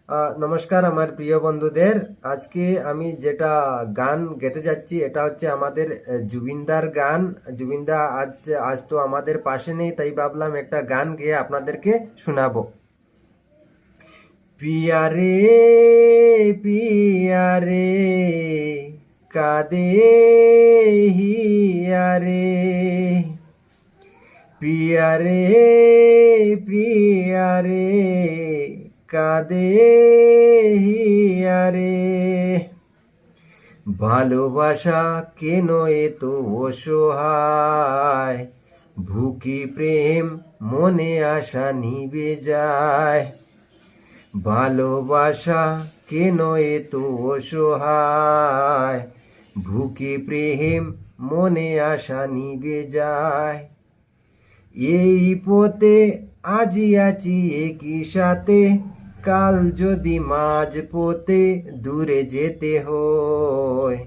নমস্কার আমার প্রিয় বন্ধুদের। আজকে আমি যেটা গান গেতে যাচ্ছি এটা হচ্ছে আমাদের জুবিনদার গান। জুবিনদা আজ আজ তো আমাদের পাশে নেই, তাই ভাবলাম একটা গান গেয়ে আপনাদেরকে শোনাবো। পিয়া রে পিয়া রে কাঁদে হিয়া রে, প্রিয়া রে প্রিয়া রে কাঁদে হিয়া রে। ভালোবাসা কেন এত অসহায়, ভুকি প্রেম মনে আশা নিবে যায়। ভালোবাসা কেন এত অসহায়, ভুকি প্রেম মনে আশা নিবে যায়। এই পথে আজি আছি একই সাথে, কাল যদি মাঝ পথে দূরে যেতে হয়।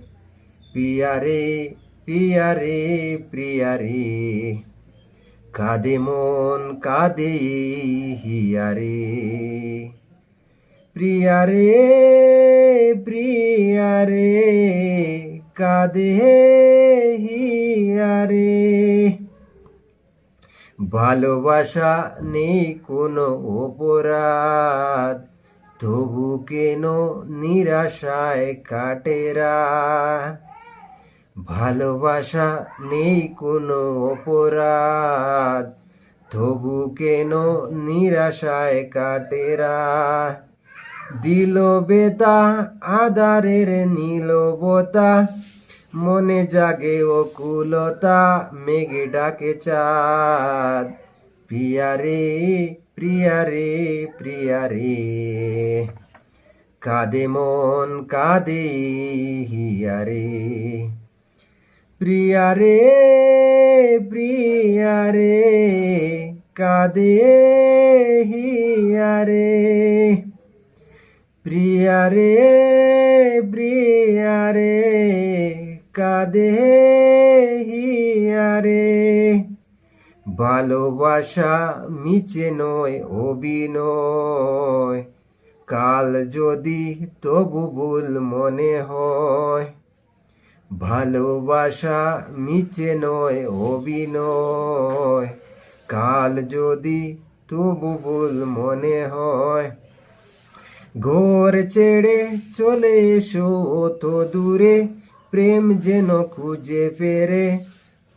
প্রিয়া রে প্রিয়া রে প্রিয়া রে কাঁদে মন কাঁদে হিয়া রে। প্রিয়া রে প্রিয়া রে কাঁদে হিয়া রে। ভালোবাসা নেই কোনো অপরাধ, তবু কেন নিরাশায় কাটে রাত। ভালোবাসা নেই কোনো অপরাধ, তবু কেন নিরাশায় কাটে রাত। দিল বেতা আধারের নীলবতা, মনে জাগে অকুলতা, মেঘে ডাকে চাঁদ। প্রিয়া রে প্রিয়া রে প্রিয়া রে কাঁদে মন কাঁদে হিয়া রে। প্রিয়া রে প্রিয়া রে কাঁদে হিয়া রে। প্রিয়া রে প্রিয়া রে কাঁদে হিয়া রে। ভালোবাসা মিছে নয় অভিনয়, কাল যদি তবু ভুল মনে হয়। ভালোবাসা মিছে নয় অভিনয়, কাল যদি তবু ভুল মনে হয়। ঘর ছেড়ে চলে এসো অত দূরে, প্রেম যেন খুঁজে ফেরে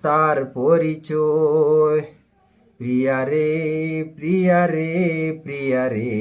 তার পরিচয়। প্রিয়া রে প্রিয়া রে প্রিয়া রে।